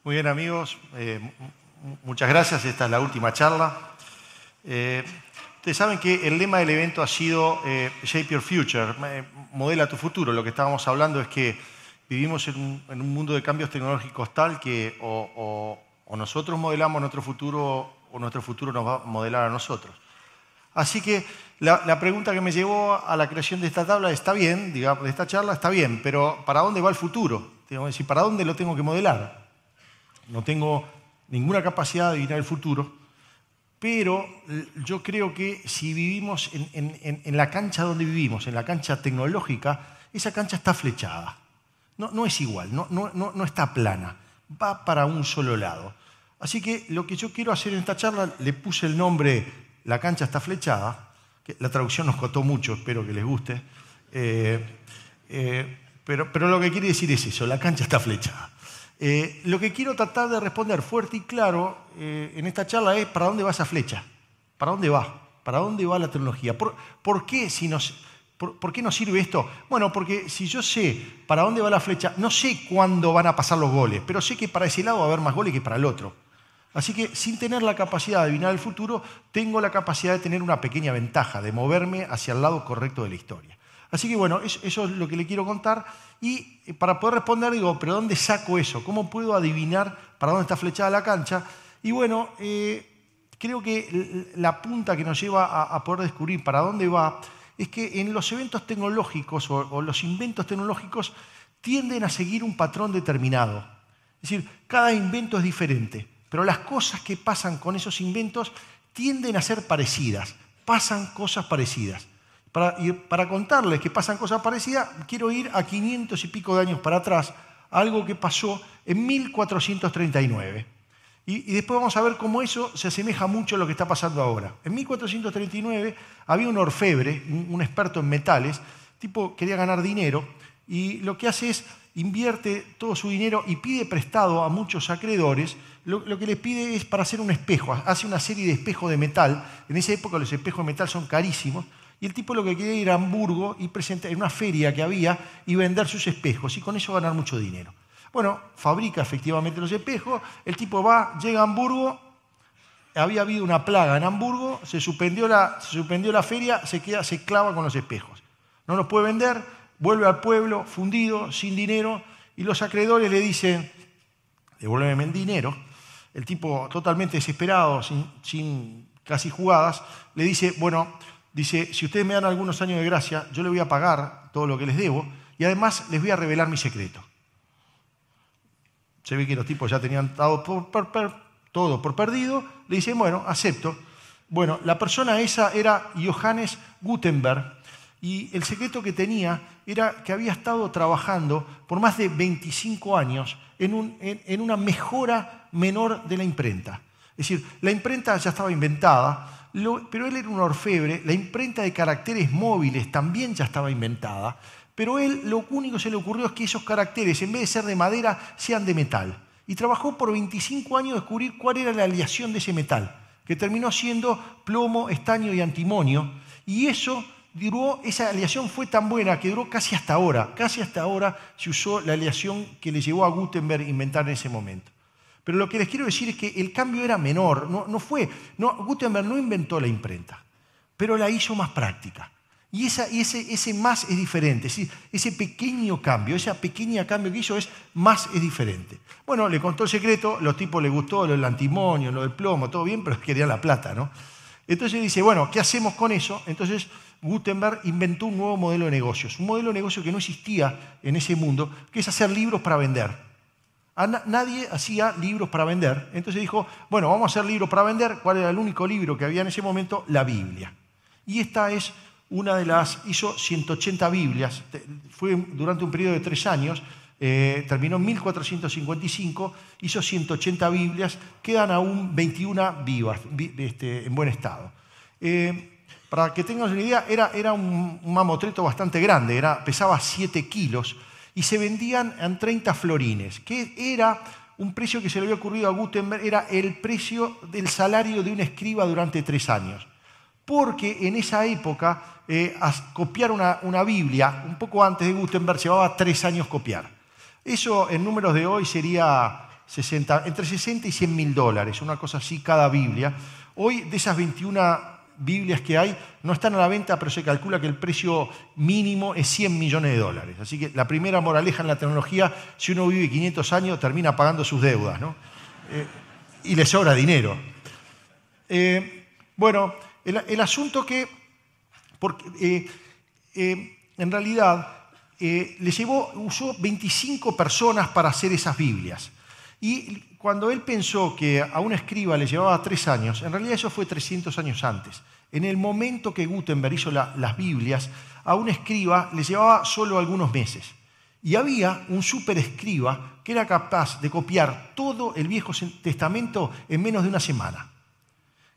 Muy bien, amigos. Muchas gracias. Esta es la última charla. Ustedes saben que el lema del evento ha sido Shape Your Future, modela tu futuro. Lo que estábamos hablando es que vivimos en un mundo de cambios tecnológicos tal que o nosotros modelamos nuestro futuro o nuestro futuro nos va a modelar a nosotros. Así que la pregunta que me llevó a la creación de esta tabla está bien, digamos, de esta charla está bien, pero ¿para dónde va el futuro? Digamos, decir, ¿para dónde lo tengo que modelar? No tengo ninguna capacidad de adivinar el futuro, pero yo creo que si vivimos en la cancha donde vivimos, en la cancha tecnológica, esa cancha está flechada. No es igual, no está plana, va para un solo lado. Así que lo que yo quiero hacer en esta charla, le puse el nombre La cancha está flechada, que la traducción nos costó mucho, espero que les guste, pero lo que quiere decir es eso, la cancha está flechada. Lo que quiero tratar de responder fuerte y claro en esta charla es ¿para dónde va esa flecha? ¿Para dónde va? ¿Para dónde va la tecnología? ¿Por qué nos sirve esto? Bueno, porque si yo sé para dónde va la flecha, no sé cuándo van a pasar los goles, pero sé que para ese lado va a haber más goles que para el otro. Así que sin tener la capacidad de adivinar el futuro, tengo la capacidad de tener una pequeña ventaja, de moverme hacia el lado correcto de la historia. Así que bueno, eso es lo que le quiero contar. Y para poder responder digo, ¿pero dónde saco eso? ¿Cómo puedo adivinar para dónde está flechada la cancha? Y bueno, creo que la punta que nos lleva a poder descubrir para dónde va es que en los eventos tecnológicos o los inventos tecnológicos tienden a seguir un patrón determinado. Es decir, cada invento es diferente, pero las cosas que pasan con esos inventos tienden a ser parecidas, pasan cosas parecidas. Para contarles que pasan cosas parecidas, quiero ir a 500 y pico de años para atrás, algo que pasó en 1439. Y después vamos a ver cómo eso se asemeja mucho a lo que está pasando ahora. En 1439 había un orfebre, un experto en metales, el tipo quería ganar dinero, y lo que hace es invierte todo su dinero y pide prestado a muchos acreedores. Lo que les pide es para hacer un espejo, hace una serie de espejos de metal. En esa época los espejos de metal son carísimos. Y el tipo lo que quería ir a Hamburgo y presentar en una feria que había y vender sus espejos y con eso ganar mucho dinero. Bueno, fabrica efectivamente los espejos, el tipo va, llega a Hamburgo, había habido una plaga en Hamburgo, se suspendió la feria, se clava con los espejos. No los puede vender, vuelve al pueblo fundido, sin dinero, y los acreedores le dicen, devuélveme el dinero. El tipo totalmente desesperado, sin casi jugadas, le dice, bueno, dice, si ustedes me dan algunos años de gracia, yo les voy a pagar todo lo que les debo y además les voy a revelar mi secreto. Se ve que los tipos ya tenían dado todo por perdido. Le dicen, bueno, acepto. Bueno, la persona esa era Johannes Gutenberg y el secreto que tenía era que había estado trabajando por más de 25 años en una mejora menor de la imprenta. Es decir, la imprenta ya estaba inventada, pero él era un orfebre, la imprenta de caracteres móviles también ya estaba inventada, pero él lo único que se le ocurrió es que esos caracteres, en vez de ser de madera, sean de metal. Y trabajó por 25 años a descubrir cuál era la aleación de ese metal, que terminó siendo plomo, estaño y antimonio, y esa aleación fue tan buena que duró casi hasta ahora. Casi hasta ahora se usó la aleación que le llevó a Gutenberg a inventar en ese momento. Pero lo que les quiero decir es que el cambio era menor. Gutenberg no inventó la imprenta, pero la hizo más práctica. Y ese más es diferente. Es decir, ese pequeño cambio, ese pequeño cambio que hizo es diferente. Bueno, le contó el secreto, los tipos les gustó lo del antimonio, lo del plomo, todo bien, pero querían la plata, ¿no? Entonces dice, bueno, ¿qué hacemos con eso? Entonces Gutenberg inventó un nuevo modelo de negocios, un modelo de negocio que no existía en ese mundo, que es hacer libros para vender. Nadie hacía libros para vender. Entonces dijo, bueno, vamos a hacer libros para vender. ¿Cuál era el único libro que había en ese momento? La Biblia. Y esta es una de las, hizo 180 Biblias. Fue durante un periodo de 3 años. Terminó en 1455. Hizo 180 Biblias. Quedan aún 21 vivas, en buen estado. Para que tengan una idea, era un mamotreto bastante grande. Pesaba 7 kilos. Y se vendían en 30 florines, que era un precio que se le había ocurrido a Gutenberg, era el precio del salario de un escriba durante 3 años. Porque en esa época, copiar una Biblia, un poco antes de Gutenberg, llevaba 3 años copiar. Eso en números de hoy sería entre 60 y 100 mil dólares, una cosa así cada Biblia. Hoy, de esas 21 Biblias que hay, no están a la venta, pero se calcula que el precio mínimo es 100 millones de dólares. Así que la primera moraleja en la tecnología, si uno vive 500 años, termina pagando sus deudas, ¿no? Y le sobra dinero. Bueno, el asunto que, en realidad, usó 25 personas para hacer esas Biblias. Y cuando él pensó que a un escriba le llevaba 3 años, en realidad eso fue 300 años antes. En el momento que Gutenberg hizo las Biblias, a un escriba le llevaba solo algunos meses. Y había un superescriba que era capaz de copiar todo el Viejo Testamento en menos de una semana.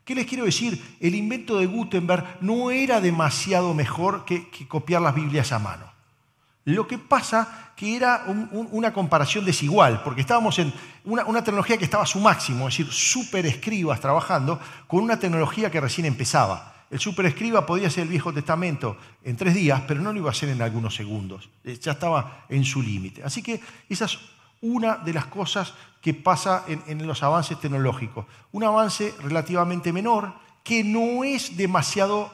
¿Qué les quiero decir? El invento de Gutenberg no era demasiado mejor que copiar las Biblias a mano. Lo que pasa que era una comparación desigual, porque estábamos en una tecnología que estaba a su máximo, es decir, superescribas trabajando con una tecnología que recién empezaba. El superescriba podía hacer el Viejo Testamento en 3 días, pero no lo iba a hacer en algunos segundos. Ya estaba en su límite. Así que esa es una de las cosas que pasa en los avances tecnológicos. Un avance relativamente menor, que no es demasiado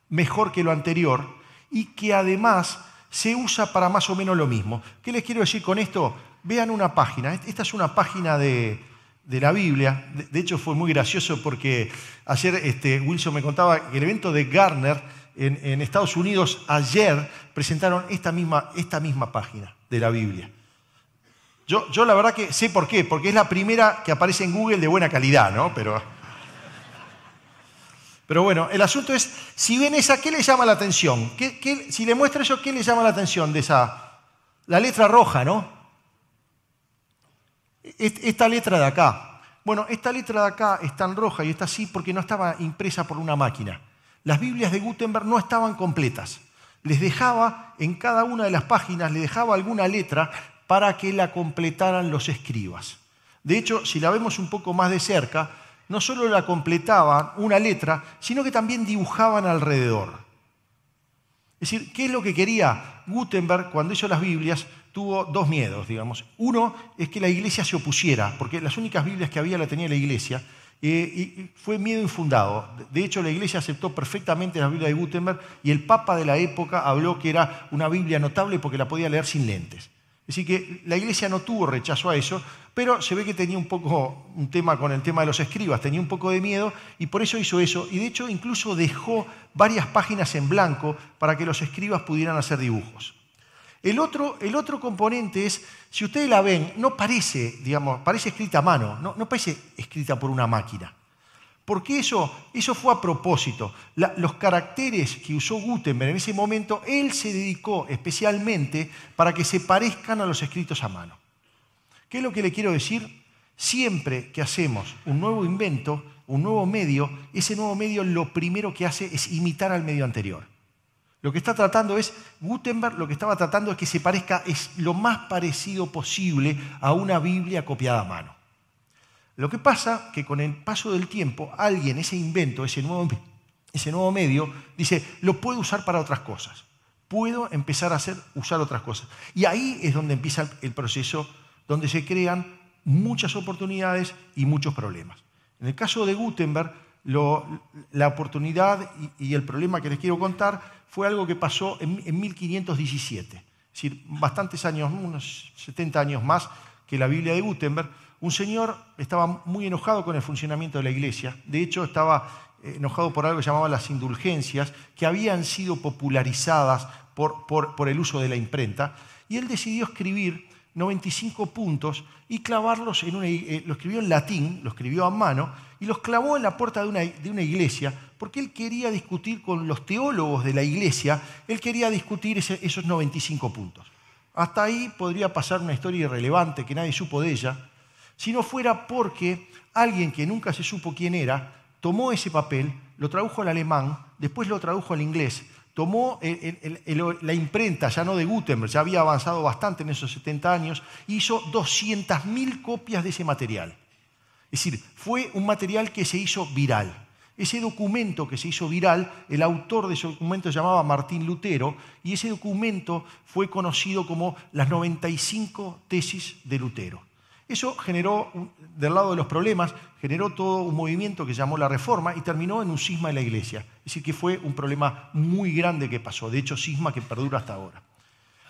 mejor que lo anterior y que además se usa para más o menos lo mismo. ¿Qué les quiero decir con esto? Vean una página. Esta es una página de la Biblia. De hecho, fue muy gracioso porque ayer Wilson me contaba que el evento de Gartner en Estados Unidos ayer presentaron esta misma página de la Biblia. Yo la verdad que sé por qué, porque es la primera que aparece en Google de buena calidad, ¿no? Pero bueno, el asunto es, si ven esa, ¿qué les llama la atención? Si le muestro eso, ¿qué les llama la atención de esa? La letra roja, ¿no? Esta letra de acá. Bueno, esta letra de acá está en roja y está así porque no estaba impresa por una máquina. Las Biblias de Gutenberg no estaban completas. Les dejaba, en cada una de las páginas, les dejaba alguna letra para que la completaran los escribas. De hecho, si la vemos un poco más de cerca, no solo la completaban una letra, sino que también dibujaban alrededor. Es decir, ¿qué es lo que quería Gutenberg cuando hizo las Biblias? Tuvo 2 miedos, digamos. Uno es que la iglesia se opusiera, porque las únicas Biblias que había la tenía la iglesia, y fue miedo infundado. De hecho, la iglesia aceptó perfectamente la Biblia de Gutenberg y el Papa de la época habló que era una Biblia notable porque la podía leer sin lentes. Es decir, que la iglesia no tuvo rechazo a eso, pero se ve que tenía un poco un tema con el tema de los escribas, tenía un poco de miedo y por eso hizo eso. Y de hecho incluso dejó varias páginas en blanco para que los escribas pudieran hacer dibujos. El otro componente es, si ustedes la ven, no parece, digamos, parece escrita a mano, no parece escrita por una máquina. Porque eso fue a propósito. Los caracteres que usó Gutenberg en ese momento, él se dedicó especialmente para que se parezcan a los escritos a mano. ¿Qué es lo que le quiero decir? Siempre que hacemos un nuevo invento, un nuevo medio, ese nuevo medio lo primero que hace es imitar al medio anterior. Lo que está tratando es, Gutenberg lo que estaba tratando es que se parezca es lo más parecido posible a una Biblia copiada a mano. Lo que pasa que con el paso del tiempo, alguien, ese invento, ese nuevo medio, dice, lo puedo usar para otras cosas. Puedo empezar a usar otras cosas. Y ahí es donde empieza el proceso, donde se crean muchas oportunidades y muchos problemas. En el caso de Gutenberg, la oportunidad y el problema que les quiero contar fue algo que pasó en 1517. Es decir, bastantes años, unos 70 años más que la Biblia de Gutenberg. Un señor estaba muy enojado con el funcionamiento de la iglesia. De hecho, estaba enojado por algo que llamaban las indulgencias, que habían sido popularizadas por el uso de la imprenta. Y él decidió escribir 95 puntos y clavarlos lo escribió en latín, lo escribió a mano, y los clavó en la puerta de una iglesia, porque él quería discutir con los teólogos de la iglesia, él quería discutir esos 95 puntos. Hasta ahí podría pasar una historia irrelevante que nadie supo de ella, si no fuera porque alguien que nunca se supo quién era, tomó ese papel, lo tradujo al alemán, después lo tradujo al inglés, tomó la imprenta, ya no de Gutenberg, ya había avanzado bastante en esos 70 años, hizo 200.000 copias de ese material. Es decir, fue un material que se hizo viral. Ese documento que se hizo viral, el autor de ese documento se llamaba Martín Lutero, y ese documento fue conocido como las 95 tesis de Lutero. Eso generó, del lado de los problemas, generó todo un movimiento que llamó la Reforma y terminó en un cisma en la Iglesia. Es decir, que fue un problema muy grande que pasó, de hecho cisma que perdura hasta ahora.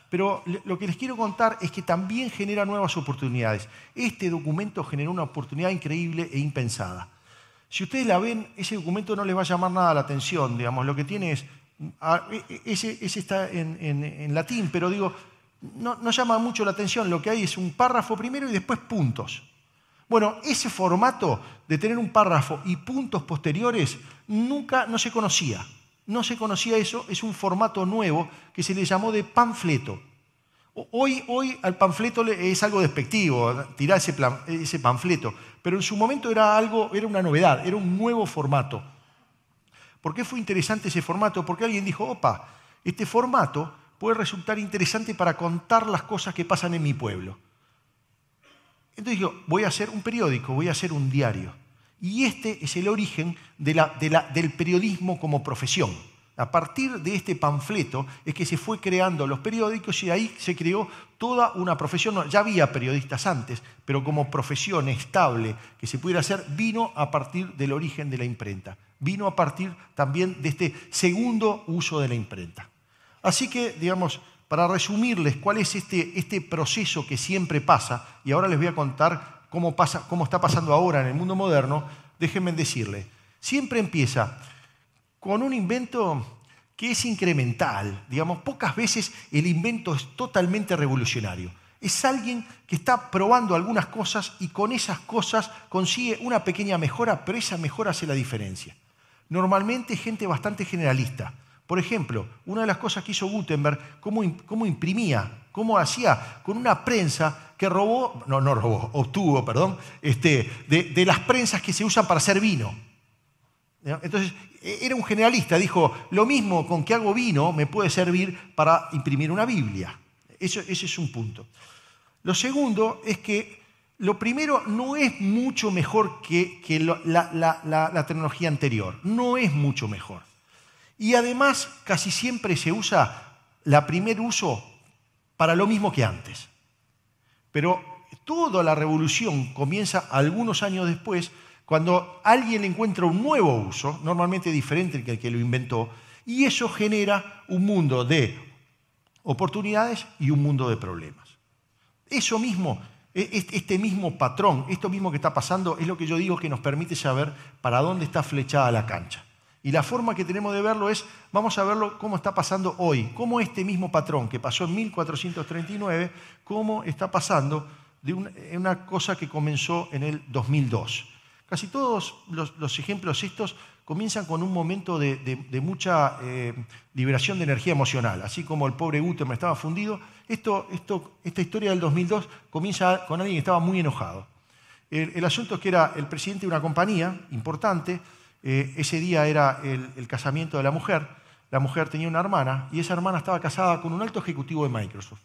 Pero lo que les quiero contar es que también genera nuevas oportunidades. Este documento generó una oportunidad increíble e impensada. Si ustedes la ven, ese documento no les va a llamar nada la atención, digamos, lo que tiene es, ese está en latín, pero digo, no llama mucho la atención, lo que hay es un párrafo primero y después puntos. Bueno, ese formato de tener un párrafo y puntos posteriores no se conocía. No se conocía eso, es un formato nuevo que se le llamó de panfleto. Hoy al panfleto es algo despectivo, tirar ese panfleto, pero en su momento era una novedad, era un nuevo formato. ¿Por qué fue interesante ese formato? Porque alguien dijo, opa, este formato puede resultar interesante para contar las cosas que pasan en mi pueblo. Entonces digo, voy a hacer un periódico, voy a hacer un diario. Y este es el origen del periodismo como profesión. A partir de este panfleto es que se fue creando los periódicos y ahí se creó toda una profesión. Ya había periodistas antes, pero como profesión estable que se pudiera hacer, vino a partir del origen de la imprenta. Vino a partir también de este segundo uso de la imprenta. Así que, digamos, para resumirles cuál es este proceso que siempre pasa, y ahora les voy a contar cómo está pasando ahora en el mundo moderno, déjenme decirles, siempre empieza con un invento que es incremental. Digamos, pocas veces el invento es totalmente revolucionario. Es alguien que está probando algunas cosas y con esas cosas consigue una pequeña mejora, pero esa mejora hace la diferencia. Normalmente gente bastante generalista. Por ejemplo, una de las cosas que hizo Gutenberg, cómo imprimía, cómo hacía con una prensa que obtuvo de las prensas que se usan para hacer vino. Entonces, era un generalista, dijo, lo mismo con que hago vino me puede servir para imprimir una Biblia. Ese es un punto. Lo segundo es que lo primero no es mucho mejor que la tecnología anterior, no es mucho mejor. Y además casi siempre se usa la primer uso para lo mismo que antes. Pero toda la revolución comienza algunos años después, cuando alguien le encuentra un nuevo uso, normalmente diferente que el que lo inventó, y eso genera un mundo de oportunidades y un mundo de problemas. Eso mismo, este mismo patrón, esto mismo que está pasando, es lo que yo digo que nos permite saber para dónde está flechada la cancha. Y la forma que tenemos de verlo es, vamos a verlo cómo está pasando hoy, cómo este mismo patrón que pasó en 1439, cómo está pasando de una cosa que comenzó en el 2002. Casi todos los ejemplos estos comienzan con un momento de mucha liberación de energía emocional. Así como el pobre Gutenberg estaba fundido, esta historia del 2002 comienza con alguien que estaba muy enojado. El asunto es que era el presidente de una compañía importante. Ese día era el casamiento de la mujer. La mujer tenía una hermana y esa hermana estaba casada con un alto ejecutivo de Microsoft.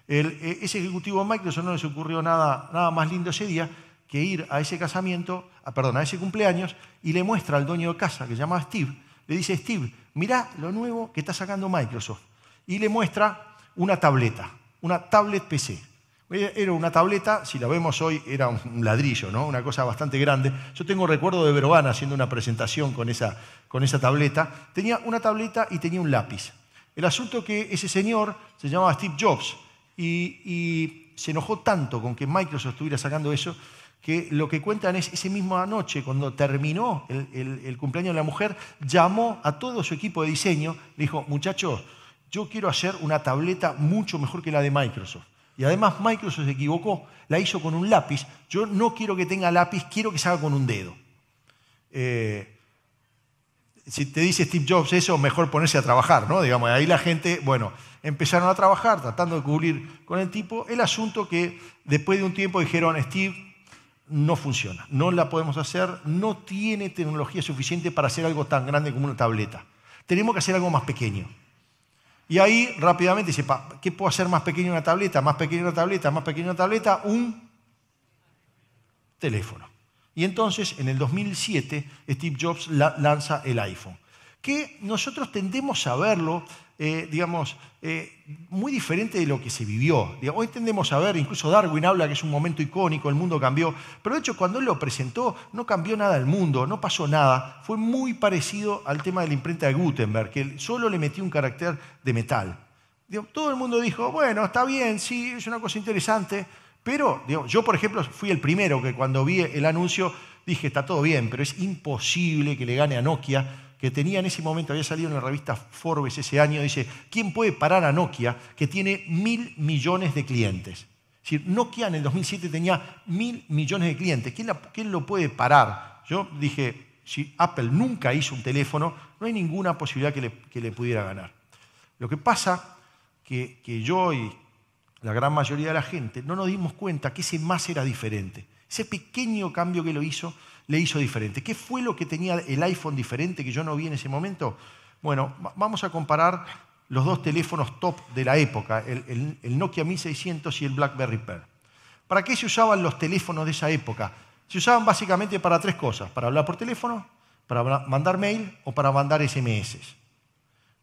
Ese ejecutivo de Microsoft no les ocurrió nada más lindo ese día que ir a ese a ese cumpleaños y le muestra al dueño de casa, que se llamaba Steve, le dice, Steve, mirá lo nuevo que está sacando Microsoft. Y le muestra una tableta, una tablet PC. Era una tableta, si la vemos hoy, era un ladrillo, ¿no? Una cosa bastante grande. Yo tengo recuerdo de Verobán haciendo una presentación con esa tableta. Tenía una tableta y tenía un lápiz. El asunto es que ese señor se llamaba Steve Jobs y se enojó tanto con que Microsoft estuviera sacando eso que lo que cuentan es esa misma noche, cuando terminó el cumpleaños de la mujer, llamó a todo su equipo de diseño, le dijo, muchachos, yo quiero hacer una tableta mucho mejor que la de Microsoft. Y además Microsoft se equivocó, la hizo con un lápiz. Yo no quiero que tenga lápiz, quiero que se haga con un dedo. Si te dice Steve Jobs eso, mejor ponerse a trabajar, ¿no? Digamos, ahí la gente, bueno, empezaron a trabajar tratando de cubrir con el tipo. El asunto que después de un tiempo dijeron, Steve, no funciona, no la podemos hacer, no tiene tecnología suficiente para hacer algo tan grande como una tableta. Tenemos que hacer algo más pequeño. Y ahí rápidamente dice, ¿qué puedo hacer más pequeño una tableta? Más pequeño una tableta, más pequeño una tableta, un teléfono. Y entonces, en el 2007, Steve Jobs lanza el iPhone, que nosotros tendemos a verlo, muy diferente de lo que se vivió. Hoy tendemos a ver, incluso Darwin habla que es un momento icónico, el mundo cambió, pero de hecho cuando él lo presentó no cambió nada el mundo, no pasó nada, fue muy parecido al tema de la imprenta de Gutenberg, que él solo le metió un carácter de metal. Todo el mundo dijo, bueno, está bien, sí, es una cosa interesante, pero yo, por ejemplo, fui el primero que cuando vi el anuncio dije, está todo bien, pero es imposible que le gane a Nokia, que tenía en ese momento, había salido en la revista Forbes ese año, dice, ¿quién puede parar a Nokia que tiene 1.000 millones de clientes? Es decir, Nokia en el 2007 tenía 1.000 millones de clientes. ¿Quién lo puede parar? Yo dije, si Apple nunca hizo un teléfono, no hay ninguna posibilidad que le pudiera ganar. Lo que pasa que yo y la gran mayoría de la gente no nos dimos cuenta que ese más era diferente. Ese pequeño cambio que le hizo diferente. ¿Qué fue lo que tenía el iPhone diferente que yo no vi en ese momento? Bueno, vamos a comparar los dos teléfonos top de la época, el Nokia 1600 y el BlackBerry Pearl. ¿Para qué se usaban los teléfonos de esa época? Se usaban básicamente para tres cosas: para hablar por teléfono, para mandar mail o para mandar SMS.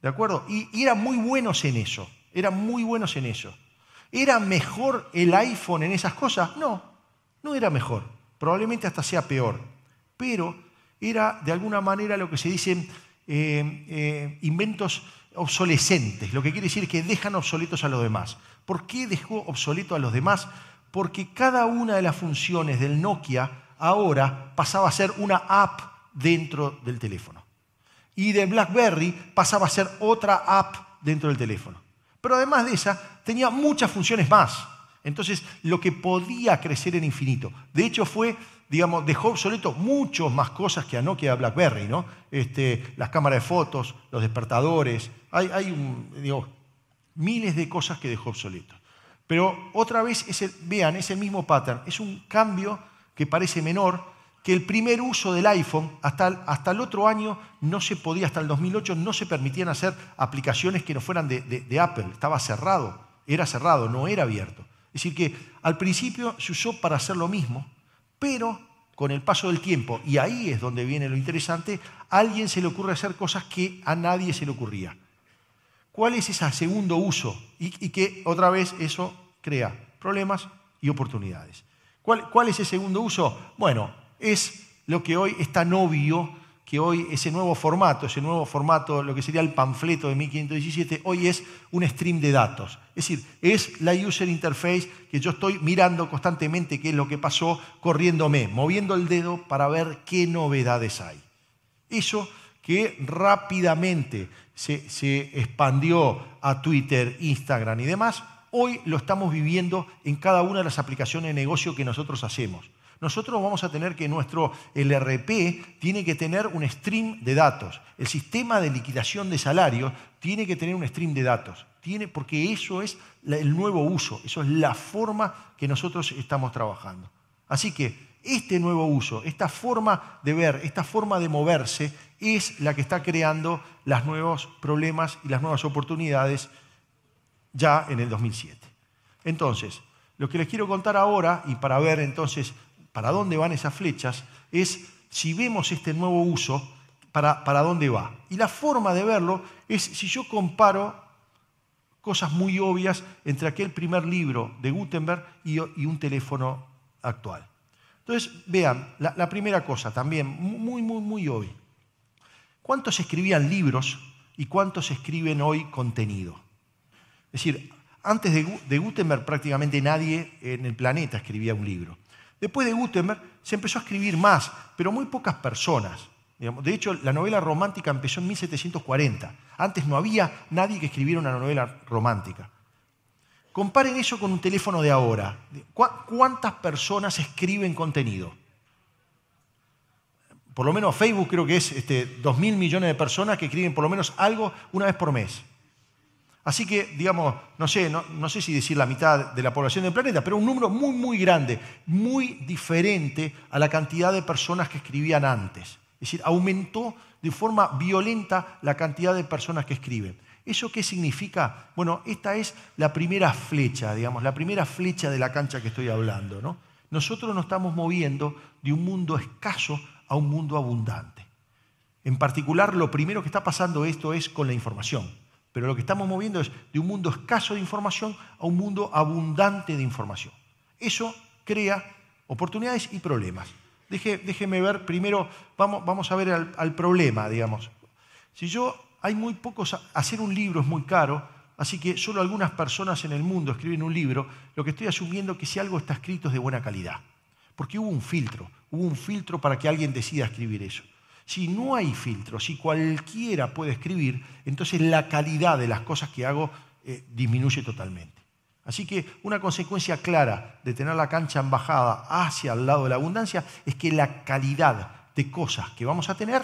¿De acuerdo? Y eran muy buenos en eso. ¿Era mejor el iPhone en esas cosas? No era mejor. Probablemente hasta sea peor. Pero era de alguna manera lo que se dicen inventos obsolescentes, lo que quiere decir que dejan obsoletos a los demás. ¿Por qué dejó obsoleto a los demás? Porque cada una de las funciones del Nokia ahora pasaba a ser una app dentro del teléfono. Y del BlackBerry pasaba a ser otra app dentro del teléfono. Pero además de esa, tenía muchas funciones más. Entonces, lo que podía crecer era infinito. De hecho, dejó obsoleto muchas más cosas que a Nokia y a BlackBerry, ¿no? Las cámaras de fotos, los despertadores, hay miles de cosas que dejó obsoleto. Pero otra vez, vean, es el mismo pattern. Es un cambio que parece menor, que el primer uso del iPhone, hasta el otro año no se podía, hasta el 2008 no se permitían hacer aplicaciones que no fueran de Apple. Estaba cerrado, no era abierto. Es decir, que al principio se usó para hacer lo mismo, pero con el paso del tiempo, y ahí es donde viene lo interesante, a alguien se le ocurre hacer cosas que a nadie se le ocurría. ¿Cuál es ese segundo uso? Y que otra vez eso crea problemas y oportunidades. ¿Cuál es ese segundo uso? Bueno, es lo que hoy es tan obvio, que hoy ese nuevo formato, lo que sería el panfleto de 1517, hoy es un stream de datos. Es decir, es la user interface que yo estoy mirando constantemente qué es lo que pasó, corriéndome, moviendo el dedo para ver qué novedades hay. Eso que rápidamente se expandió a Twitter, Instagram y demás, hoy lo estamos viviendo en cada una de las aplicaciones de negocio que nosotros hacemos. Nosotros vamos a tener que nuestro ERP tiene que tener un stream de datos. El sistema de liquidación de salario tiene que tener un stream de datos. Porque eso es el nuevo uso, eso es la forma que nosotros estamos trabajando. Así que este nuevo uso, esta forma de ver, esta forma de moverse, es la que está creando los nuevos problemas y las nuevas oportunidades ya en el 2007. Entonces, lo que les quiero contar ahora, y para ver entonces para dónde van esas flechas, es si vemos este nuevo uso, para dónde va. Y la forma de verlo es si yo comparo cosas muy obvias entre aquel primer libro de Gutenberg y un teléfono actual. Entonces, vean, la primera cosa también, muy obvia. ¿Cuántos escribían libros y cuántos escriben hoy contenido? Es decir, antes de Gutenberg prácticamente nadie en el planeta escribía un libro. Después de Gutenberg se empezó a escribir más, pero muy pocas personas. De hecho, la novela romántica empezó en 1740. Antes no había nadie que escribiera una novela romántica. Comparen eso con un teléfono de ahora. ¿Cuántas personas escriben contenido? Por lo menos Facebook creo que es 2.000 millones de personas que escriben por lo menos algo una vez por mes. Así que, no sé si decir la mitad de la población del planeta, pero un número muy grande, muy diferente a la cantidad de personas que escribían antes. Es decir, aumentó de forma violenta la cantidad de personas que escriben. ¿Eso qué significa? Bueno, esta es la primera flecha, la primera flecha de la cancha que estoy hablando, ¿no? Nosotros nos estamos moviendo de un mundo escaso a un mundo abundante. En particular, lo primero que está pasando esto es con la información. Pero lo que estamos moviendo es de un mundo escaso de información a un mundo abundante de información. Eso crea oportunidades y problemas. Déjeme ver, primero vamos a ver al problema, digamos. Hay muy pocos, hacer un libro es muy caro, así que solo algunas personas en el mundo escriben un libro, lo que estoy asumiendo es que si algo está escrito es de buena calidad. Porque hubo un filtro para que alguien decida escribir eso. Si no hay filtro, si cualquiera puede escribir, entonces la calidad de las cosas que hago disminuye totalmente. Así que una consecuencia clara de tener la cancha embajada hacia el lado de la abundancia es que la calidad de cosas que vamos a tener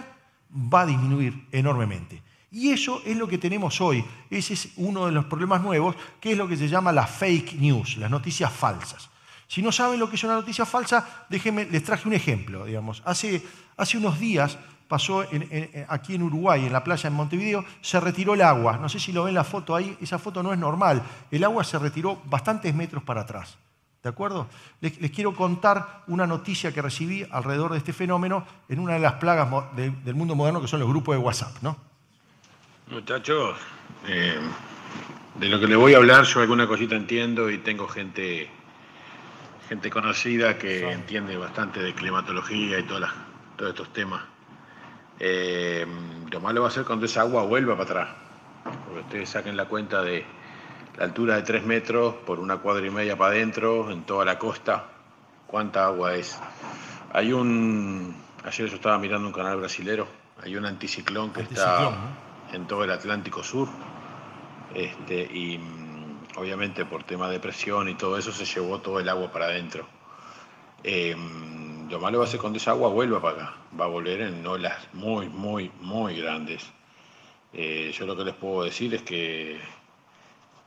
va a disminuir enormemente. Y eso es lo que tenemos hoy. Ese es uno de los problemas nuevos, que es lo que se llama la fake news, las noticias falsas. Si no saben lo que es una noticia falsa, les traje un ejemplo. Digamos. Hace unos días pasó aquí en Uruguay, en la playa en Montevideo, se retiró el agua. No sé si lo ven la foto ahí, esa foto no es normal. El agua se retiró bastantes metros para atrás. ¿De acuerdo? Les quiero contar una noticia que recibí alrededor de este fenómeno en una de las plagas del mundo moderno, que son los grupos de WhatsApp, ¿no? Muchachos, de lo que les voy a hablar, yo alguna cosita entiendo y tengo gente conocida que entiende bastante de climatología y todos estos temas. Lo malo va a ser cuando esa agua vuelva para atrás, porque ustedes saquen la cuenta de la altura de 3 metros por 1,5 cuadras para adentro, en toda la costa, cuánta agua es. Ayer yo estaba mirando un canal brasilero, hay un anticiclón que está en todo el Atlántico Sur, y obviamente por tema de presión y todo eso se llevó todo el agua para adentro. Lo malo va a ser cuando esa agua vuelva para acá, va a volver en olas muy, muy, muy grandes. Yo lo que les puedo decir es que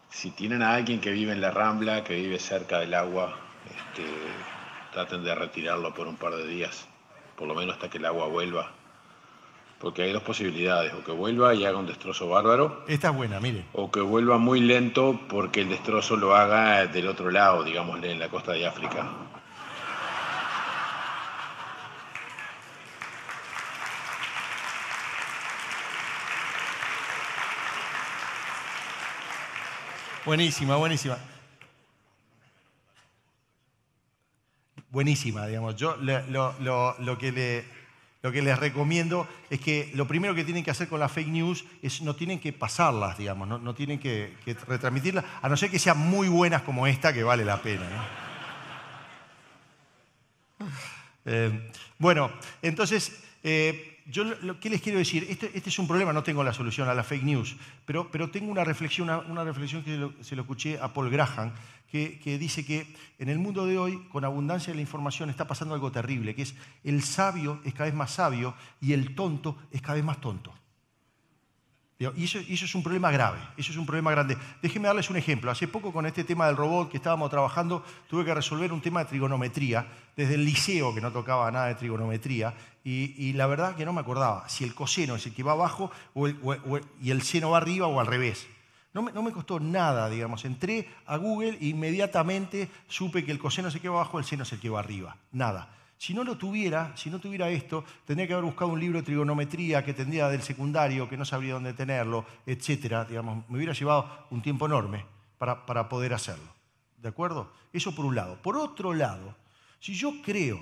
si tienen a alguien que vive en la Rambla, que vive cerca del agua, traten de retirarlo por un par de días, por lo menos hasta que el agua vuelva. Porque hay dos posibilidades, o que vuelva y haga un destrozo bárbaro. Esta es buena, mire. O que vuelva muy lento porque el destrozo lo haga del otro lado, digámosle, en la costa de África. Buenísima, buenísima. Buenísima, digamos. Yo lo que les recomiendo es que lo primero que tienen que hacer con las fake news es no tienen que pasarlas, digamos, no tienen que retransmitirlas, a no ser que sean muy buenas como esta, que vale la pena, ¿no? Bueno, entonces, ¿qué les quiero decir? Este es un problema, no tengo la solución a la fake news, pero tengo una reflexión que se lo escuché a Paul Graham, que dice que en el mundo de hoy, con abundancia de la información, está pasando algo terrible, que es el sabio es cada vez más sabio y el tonto es cada vez más tonto. Y eso es un problema grave, eso es un problema grande. Déjenme darles un ejemplo. Hace poco con este tema del robot que estábamos trabajando, tuve que resolver un tema de trigonometría, desde el liceo que no tocaba nada de trigonometría, y la verdad que no me acordaba si el coseno es el que va abajo y el seno va arriba o al revés. No me costó nada, digamos. Entré a Google e inmediatamente supe que el coseno es el que va abajo, el seno es el que va arriba. Nada. Si no tuviera esto, tendría que haber buscado un libro de trigonometría que tendría del secundario, que no sabría dónde tenerlo, etcétera. Digamos, me hubiera llevado un tiempo enorme para poder hacerlo. ¿De acuerdo? Eso por un lado. Por otro lado, si yo creo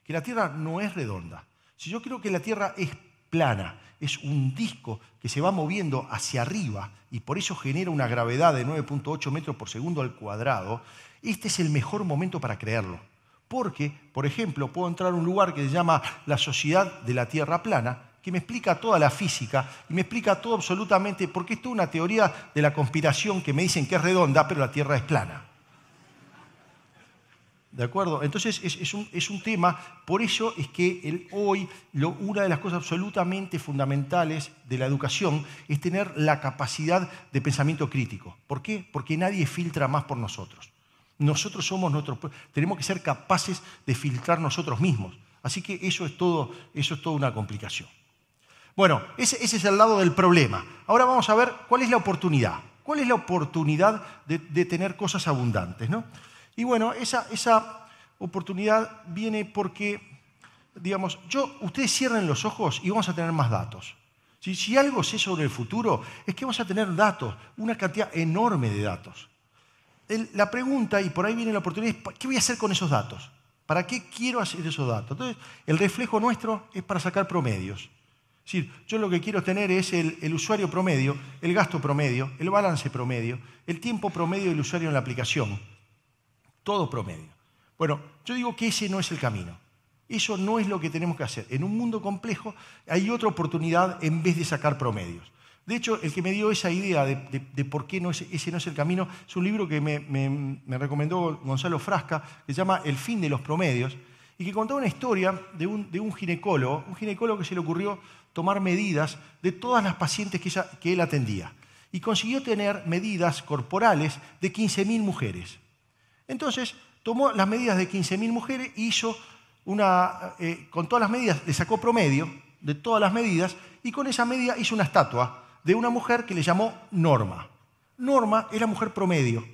que la Tierra no es redonda, si yo creo que la Tierra es plana, es un disco que se va moviendo hacia arriba y por eso genera una gravedad de 9.8 metros por segundo al cuadrado, este es el mejor momento para creerlo. Porque, por ejemplo, puedo entrar a un lugar que se llama la Sociedad de la Tierra Plana, que me explica toda la física y me explica todo absolutamente, porque esto es una teoría de la conspiración que me dicen que es redonda, pero la Tierra es plana. ¿De acuerdo? Entonces es un tema, por eso es que hoy una de las cosas absolutamente fundamentales de la educación es tener la capacidad de pensamiento crítico. ¿Por qué? Porque nadie filtra más por nosotros. Nosotros tenemos que ser capaces de filtrar nosotros mismos. Así que eso es todo una complicación. Bueno, ese es el lado del problema. Ahora vamos a ver cuál es la oportunidad. ¿Cuál es la oportunidad de tener cosas abundantes, ¿no? Y bueno, esa oportunidad viene porque digamos, ustedes cierren los ojos y vamos a tener más datos. Si algo sé sobre el futuro, es que vamos a tener datos, una cantidad enorme de datos. La pregunta, y por ahí viene la oportunidad, es ¿qué voy a hacer con esos datos? ¿Para qué quiero hacer esos datos? Entonces, el reflejo nuestro es para sacar promedios. Es decir, yo lo que quiero tener es el usuario promedio, el gasto promedio, el balance promedio, el tiempo promedio del usuario en la aplicación. Todo promedio. Bueno, yo digo que ese no es el camino. Eso no es lo que tenemos que hacer. En un mundo complejo hay otra oportunidad en vez de sacar promedios. De hecho, el que me dio esa idea de por qué ese no es el camino es un libro que me recomendó Gonzalo Frasca, que se llama El fin de los promedios, y que contaba una historia de un ginecólogo que se le ocurrió tomar medidas de todas las pacientes que él atendía. Y consiguió tener medidas corporales de 15.000 mujeres. Entonces, tomó las medidas de 15.000 mujeres y hizo con todas las medidas, le sacó promedio de todas las medidas y con esa medida hizo una estatua de una mujer que le llamó Norma. Norma es la mujer promedio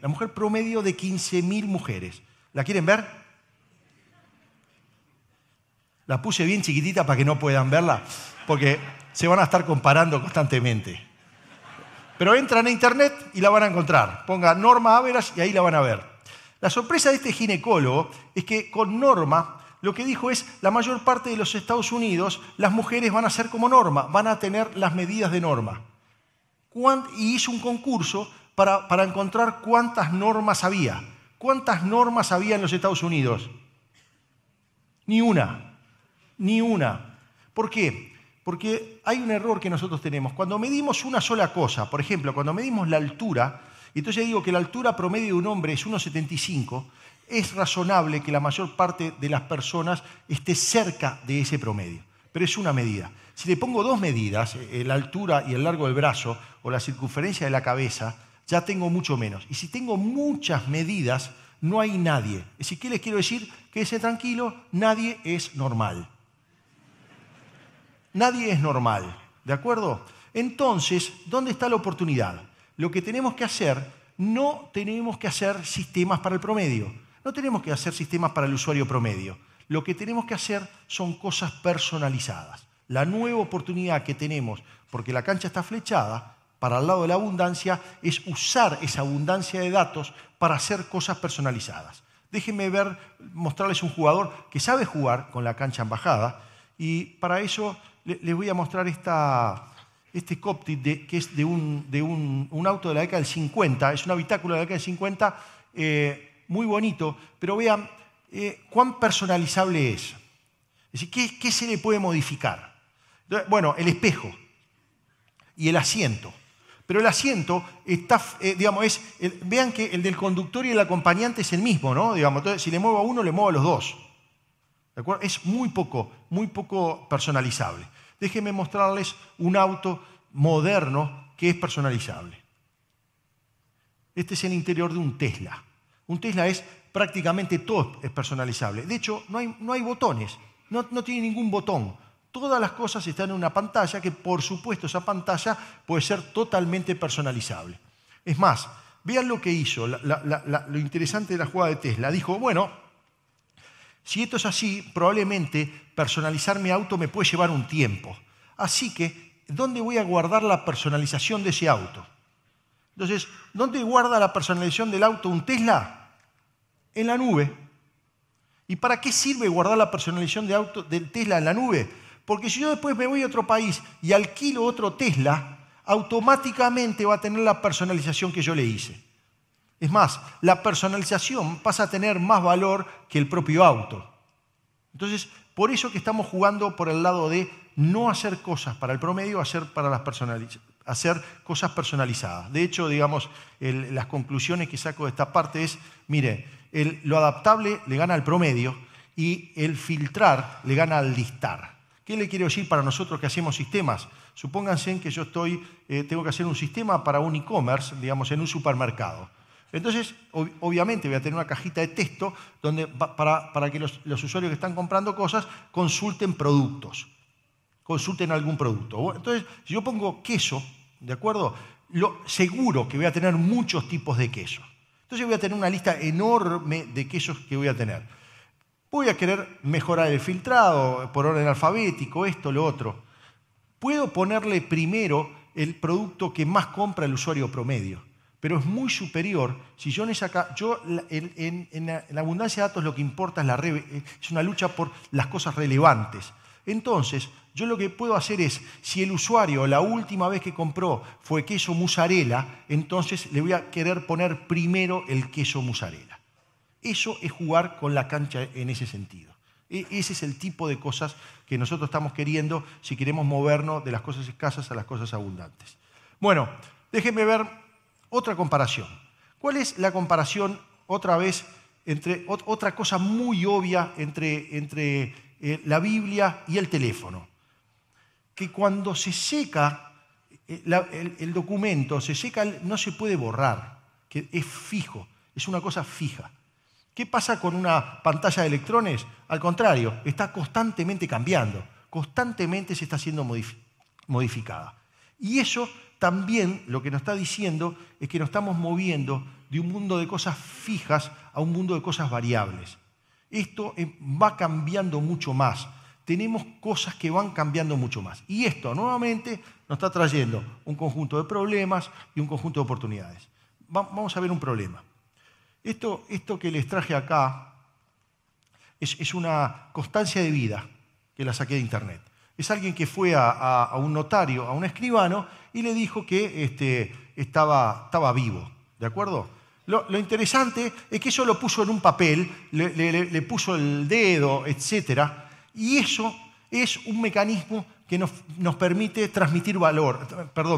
de 15.000 mujeres. ¿La quieren ver? La puse bien chiquitita para que no puedan verla, porque se van a estar comparando constantemente. Pero entran a internet y la van a encontrar. Ponga Norma Averas y ahí la van a ver. La sorpresa de este ginecólogo es que con Norma lo que dijo es, la mayor parte de los Estados Unidos, las mujeres van a ser como Norma, van a tener las medidas de Norma. Y hizo un concurso para encontrar cuántas normas había. ¿Cuántas normas había en los Estados Unidos? Ni una. ¿Por qué? Porque hay un error que nosotros tenemos. Cuando medimos una sola cosa, por ejemplo, cuando medimos la altura, entonces digo que la altura promedio de un hombre es 1,75, es razonable que la mayor parte de las personas esté cerca de ese promedio, pero es una medida. Si le pongo dos medidas, la altura y el largo del brazo o la circunferencia de la cabeza, ya tengo mucho menos. Y si tengo muchas medidas, no hay nadie. Es decir, ¿qué les quiero decir? Quédese tranquilo, nadie es normal. Nadie es normal, ¿de acuerdo? Entonces, ¿dónde está la oportunidad? Lo que tenemos que hacer, no tenemos que hacer sistemas para el promedio. No tenemos que hacer sistemas para el usuario promedio. Lo que tenemos que hacer son cosas personalizadas. La nueva oportunidad que tenemos, porque la cancha está flechada, para el lado de la abundancia, es usar esa abundancia de datos para hacer cosas personalizadas. Déjenme mostrarles un jugador que sabe jugar con la cancha en bajada, y para eso les voy a mostrar este cockpit que es de un auto de la década del 50, es un habitáculo de la década del 50, muy bonito, pero vean cuán personalizable es. Es decir, ¿qué se le puede modificar? Bueno, el espejo y el asiento. Pero el asiento está, vean que el del conductor y el acompañante es el mismo, ¿no? Entonces, si le muevo a uno, le muevo a los dos. ¿De acuerdo? Es muy poco personalizable. Déjenme mostrarles un auto moderno que es personalizable. Este es el interior de un Tesla. Un Tesla es prácticamente todo es personalizable. De hecho, no hay botones, no tiene ningún botón. Todas las cosas están en una pantalla que, por supuesto, esa pantalla puede ser totalmente personalizable. Es más, vean lo que hizo, lo interesante de la jugada de Tesla. Dijo, bueno, si esto es así, probablemente personalizar mi auto me puede llevar un tiempo. Así que, ¿dónde voy a guardar la personalización de ese auto? Entonces, ¿dónde guarda la personalización del auto un Tesla? En la nube. ¿Y para qué sirve guardar la personalización del Tesla en la nube? Porque si yo después me voy a otro país y alquilo otro Tesla, automáticamente va a tener la personalización que yo le hice. Es más, la personalización pasa a tener más valor que el propio auto. Entonces, por eso que estamos jugando por el lado de no hacer cosas para el promedio, hacer cosas personalizadas. De hecho, las conclusiones que saco de esta parte es, mire, lo adaptable le gana al promedio y el filtrar le gana al listar. ¿Qué le quiero decir para nosotros que hacemos sistemas? Supónganse que yo tengo que hacer un sistema para un e-commerce, en un supermercado. Entonces, obviamente voy a tener una cajita de texto para que los usuarios que están comprando cosas consulten productos, consulten algún producto. Entonces, si yo pongo queso, ¿de acuerdo? Seguro que voy a tener muchos tipos de queso. Entonces voy a tener una lista enorme de quesos que voy a tener. Voy a querer mejorar el filtrado por orden alfabético, esto, lo otro. Puedo ponerle primero el producto que más compra el usuario promedio, pero es muy superior si yo en la abundancia de datos lo que importa es una lucha por las cosas relevantes. Entonces, yo lo que puedo hacer es, si el usuario la última vez que compró fue queso mozzarella, entonces le voy a querer poner primero el queso mozzarella. Eso es jugar con la cancha en ese sentido. Ese es el tipo de cosas que nosotros estamos queriendo si queremos movernos de las cosas escasas a las cosas abundantes. Bueno, déjenme ver otra comparación. ¿Cuál es la comparación, otra vez, entre otra cosa muy obvia entre la Biblia y el teléfono? Que cuando se seca el documento, no se puede borrar, que es fijo, es una cosa fija. ¿Qué pasa con una pantalla de electrones? Al contrario, está constantemente cambiando, constantemente se está siendo modificada. Y eso también lo que nos está diciendo es que nos estamos moviendo de un mundo de cosas fijas a un mundo de cosas variables. Esto va cambiando mucho más. Tenemos cosas que van cambiando mucho más. Y esto nuevamente nos está trayendo un conjunto de problemas y un conjunto de oportunidades. Vamos a ver un problema. Esto que les traje acá es una constancia de vida que la saqué de internet. Es alguien que fue a un notario, a un escribano, y le dijo que estaba vivo, ¿de acuerdo? Lo interesante es que eso lo puso en un papel, le puso el dedo, etc. Y eso es un mecanismo que nos permite transmitir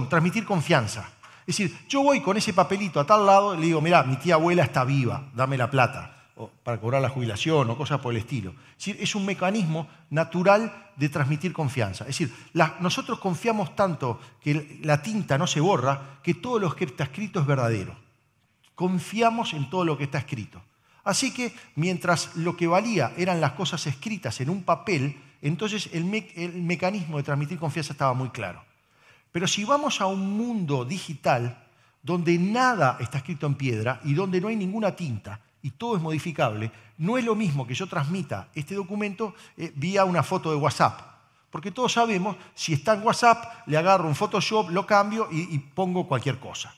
transmitir confianza. Es decir, yo voy con ese papelito a tal lado y le digo, mirá, mi tía abuela está viva, dame la plata, o para cobrar la jubilación o cosas por el estilo. Es decir, es un mecanismo natural de transmitir confianza. Es decir, nosotros confiamos tanto que la tinta no se borra, que todo lo que está escrito es verdadero. Confiamos en todo lo que está escrito. Así que, mientras lo que valía eran las cosas escritas en un papel, entonces el mecanismo de transmitir confianza estaba muy claro. Pero si vamos a un mundo digital donde nada está escrito en piedra y donde no hay ninguna tinta y todo es modificable, no es lo mismo que yo transmita este documento vía una foto de WhatsApp. Porque todos sabemos, si está en WhatsApp, le agarro un Photoshop, lo cambio y pongo cualquier cosa.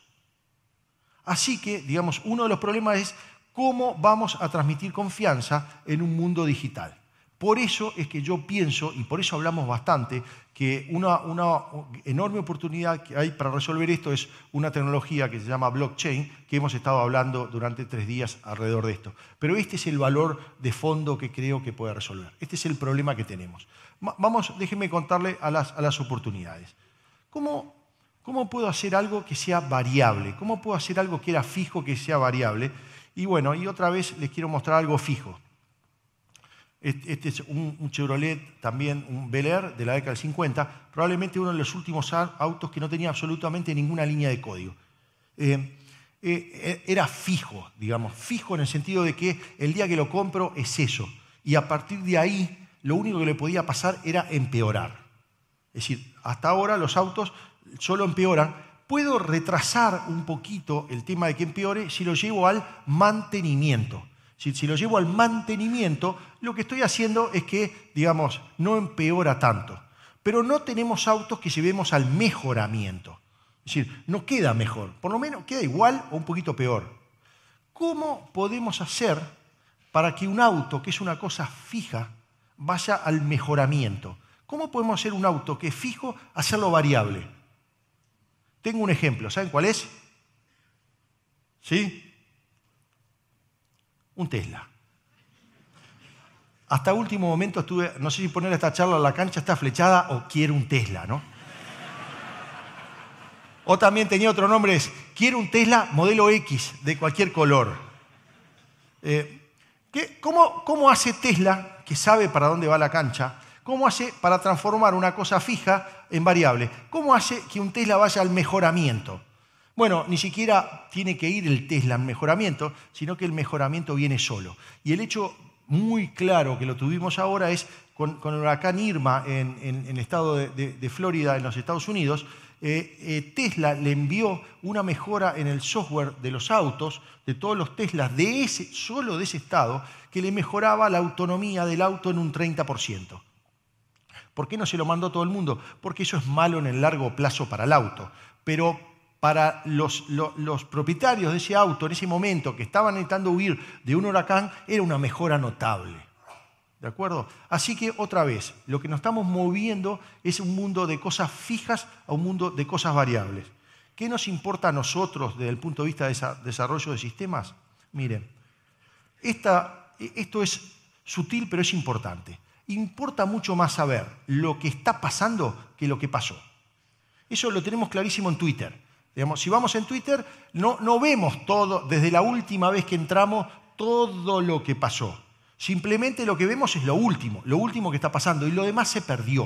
Así que, digamos, uno de los problemas es cómo vamos a transmitir confianza en un mundo digital. Por eso es que yo pienso, y por eso hablamos bastante, que una enorme oportunidad que hay para resolver esto es una tecnología que se llama blockchain, que hemos estado hablando durante 3 días alrededor de esto. Pero este es el valor de fondo que creo que puede resolver. Este es el problema que tenemos. Déjenme contarle a las oportunidades. ¿Cómo puedo hacer algo que sea variable? ¿Cómo puedo hacer algo que era fijo que sea variable? Y bueno, y otra vez les quiero mostrar algo fijo. Este es un Chevrolet, también un Bel Air de la década del 50, probablemente uno de los últimos autos que no tenía absolutamente ninguna línea de código. Era fijo, digamos, fijo en el sentido de que el día que lo compro es eso. Y a partir de ahí, lo único que le podía pasar era empeorar. Es decir, hasta ahora los autos solo empeoran. Puedo retrasar un poquito el tema de que empeore si lo llevo al mantenimiento. Si lo llevo al mantenimiento, lo que estoy haciendo es que, digamos, no empeora tanto. Pero no tenemos autos que llevemos al mejoramiento. Es decir, no queda mejor, por lo menos queda igual o un poquito peor. ¿Cómo podemos hacer para que un auto, que es una cosa fija, vaya al mejoramiento? ¿Cómo podemos hacer un auto que es fijo, hacerlo variable? Tengo un ejemplo, ¿saben cuál es? ¿Sí? Un Tesla. Hasta último momento estuve, no sé si poner esta charla en la cancha está flechada o quiero un Tesla, ¿no? O también tenía otro nombre, es quiero un Tesla modelo X de cualquier color. ¿Cómo hace Tesla, que sabe para dónde va la cancha, cómo hace para transformar una cosa fija en variable? ¿Cómo hace que un Tesla vaya al mejoramiento? Bueno, ni siquiera tiene que ir el Tesla en mejoramiento, sino que el mejoramiento viene solo. Y el hecho muy claro que lo tuvimos ahora es con el huracán Irma en el estado de Florida, en los Estados Unidos, Tesla le envió una mejora en el software de los autos, de todos los Teslas, solo de ese estado, que le mejoraba la autonomía del auto en un 30%. ¿Por qué no se lo mandó a todo el mundo? Porque eso es malo en el largo plazo para el auto. Pero para los propietarios de ese auto en ese momento que estaban intentando huir de un huracán, era una mejora notable. ¿De acuerdo? Así que, otra vez, lo que nos estamos moviendo es un mundo de cosas fijas a un mundo de cosas variables. ¿Qué nos importa a nosotros desde el punto de vista de desarrollo de sistemas? Miren, esto es sutil, pero es importante. Importa mucho más saber lo que está pasando que lo que pasó. Eso lo tenemos clarísimo en Twitter. Digamos, si vamos en Twitter, no vemos todo, desde la última vez que entramos, todo lo que pasó. Simplemente lo que vemos es lo último que está pasando, y lo demás se perdió.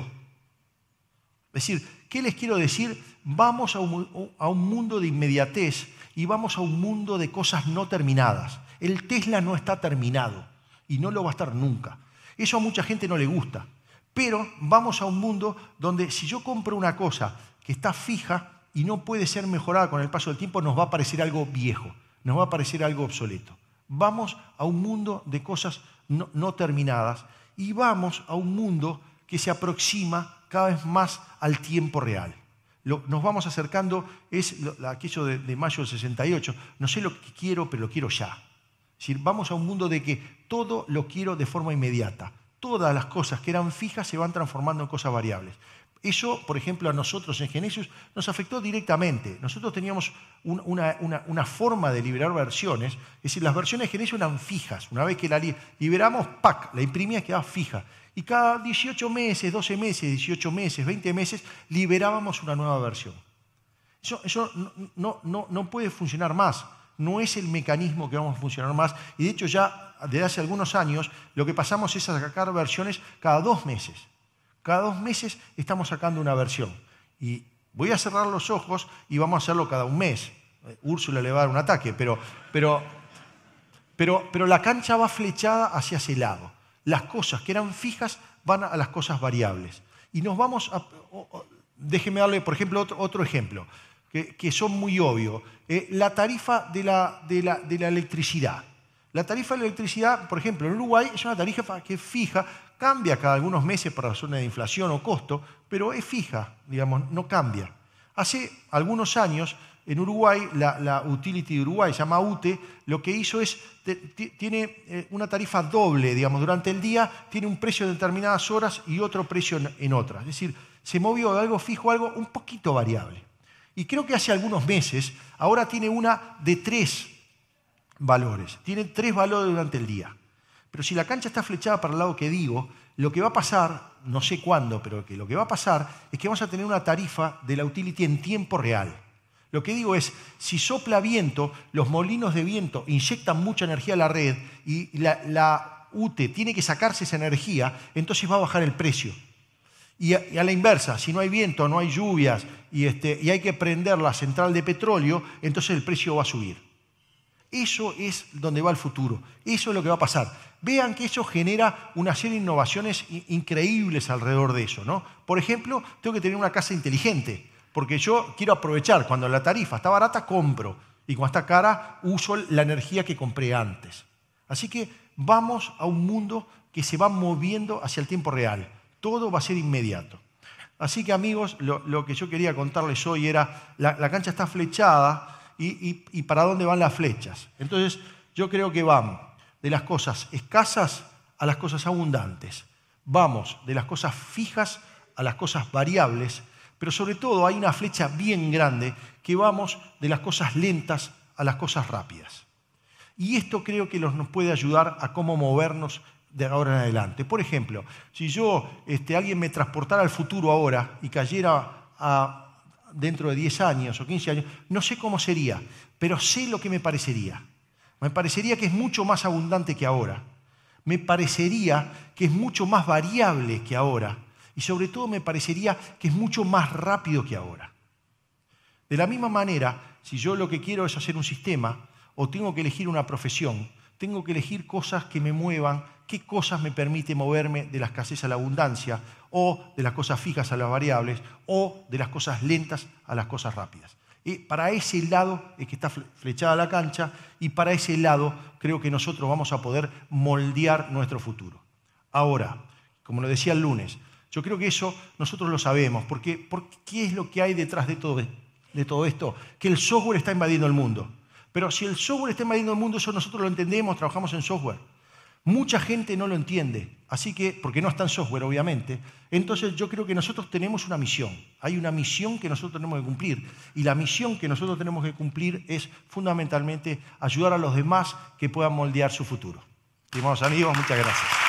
Es decir, ¿qué les quiero decir? Vamos a un mundo de inmediatez y vamos a un mundo de cosas no terminadas. El Tesla no está terminado y no lo va a estar nunca. Eso a mucha gente no le gusta. Pero vamos a un mundo donde si yo compro una cosa que está fija y no puede ser mejorada con el paso del tiempo, nos va a parecer algo viejo, nos va a parecer algo obsoleto. Vamos a un mundo de cosas no terminadas y vamos a un mundo que se aproxima cada vez más al tiempo real. Nos vamos acercando, es aquello de mayo del 68, no sé lo que quiero, pero lo quiero ya. Es decir, vamos a un mundo de que todo lo quiero de forma inmediata. Todas las cosas que eran fijas se van transformando en cosas variables. Eso, por ejemplo, a nosotros en Genesius nos afectó directamente. Nosotros teníamos una forma de liberar versiones, es decir, las versiones de Genesius eran fijas. Una vez que la liberamos, ¡pac!, la imprimía y quedaba fija. Y cada 18 meses, 12 meses, 18 meses, 20 meses, liberábamos una nueva versión. Eso no puede funcionar más. No es el mecanismo que vamos a funcionar más. Y de hecho ya desde hace algunos años lo que pasamos es a sacar versiones cada 2 meses. Cada 2 meses estamos sacando una versión. Y voy a cerrar los ojos y vamos a hacerlo cada 1 mes. Úrsula le va a dar un ataque, pero la cancha va flechada hacia ese lado. Las cosas que eran fijas van a las cosas variables. Y nos vamos a... Déjeme darle, por ejemplo, otro ejemplo, que son muy obvios. La tarifa de la electricidad. La tarifa de la electricidad, por ejemplo, en Uruguay es una tarifa que es fija, cambia cada algunos meses por razones de inflación o costo, pero es fija, digamos, no cambia. Hace algunos años, en Uruguay, la Utility de Uruguay, se llama UTE, lo que hizo es, tiene una tarifa doble, digamos, durante el día tiene un precio en determinadas horas y otro precio en otras. Es decir, se movió de algo fijo a algo un poquito variable. Y creo que hace algunos meses, ahora tiene una de 3 valores. Tiene 3 valores durante el día. Pero si la cancha está flechada para el lado que digo, lo que va a pasar, no sé cuándo, pero lo que va a pasar es que vamos a tener una tarifa de la utility en tiempo real. Lo que digo es, si sopla viento, los molinos de viento inyectan mucha energía a la red y la UTE tiene que sacarse esa energía, entonces va a bajar el precio. Y a la inversa, si no hay viento, no hay lluvias y hay que prender la central de petróleo, entonces el precio va a subir. Eso es donde va el futuro. Eso es lo que va a pasar. Vean que eso genera una serie de innovaciones increíbles alrededor de eso, ¿no? Por ejemplo, tengo que tener una casa inteligente, porque yo quiero aprovechar. Cuando la tarifa está barata, compro. Y cuando está cara, uso la energía que compré antes. Así que vamos a un mundo que se va moviendo hacia el tiempo real. Todo va a ser inmediato. Así que, amigos, lo que yo quería contarles hoy era, la cancha está flechada, y para dónde van las flechas. Entonces, yo creo que van de las cosas escasas a las cosas abundantes. Vamos de las cosas fijas a las cosas variables, pero sobre todo hay una flecha bien grande que vamos de las cosas lentas a las cosas rápidas. Y esto creo que nos puede ayudar a cómo movernos de ahora en adelante. Por ejemplo, si alguien me transportara al futuro ahora y cayera dentro de 10 años o 15 años, no sé cómo sería, pero sé lo que me parecería. Me parecería que es mucho más abundante que ahora. Me parecería que es mucho más variable que ahora. Y sobre todo me parecería que es mucho más rápido que ahora. De la misma manera, si yo lo que quiero es hacer un sistema o tengo que elegir una profesión, tengo que elegir cosas que me muevan qué cosas me permite moverme de la escasez a la abundancia, o de las cosas fijas a las variables, o de las cosas lentas a las cosas rápidas. Y para ese lado es que está flechada la cancha, y para ese lado creo que nosotros vamos a poder moldear nuestro futuro. Ahora, como lo decía el lunes, yo creo que eso nosotros lo sabemos, porque ¿qué es lo que hay detrás de todo esto? Que el software está invadiendo el mundo. Pero si el software está invadiendo el mundo, eso nosotros lo entendemos, trabajamos en software. Mucha gente no lo entiende, así que, porque no está en software, obviamente. Entonces yo creo que nosotros tenemos una misión. Hay una misión que nosotros tenemos que cumplir. Y la misión que nosotros tenemos que cumplir es fundamentalmente ayudar a los demás que puedan moldear su futuro. Estimados amigos, muchas gracias.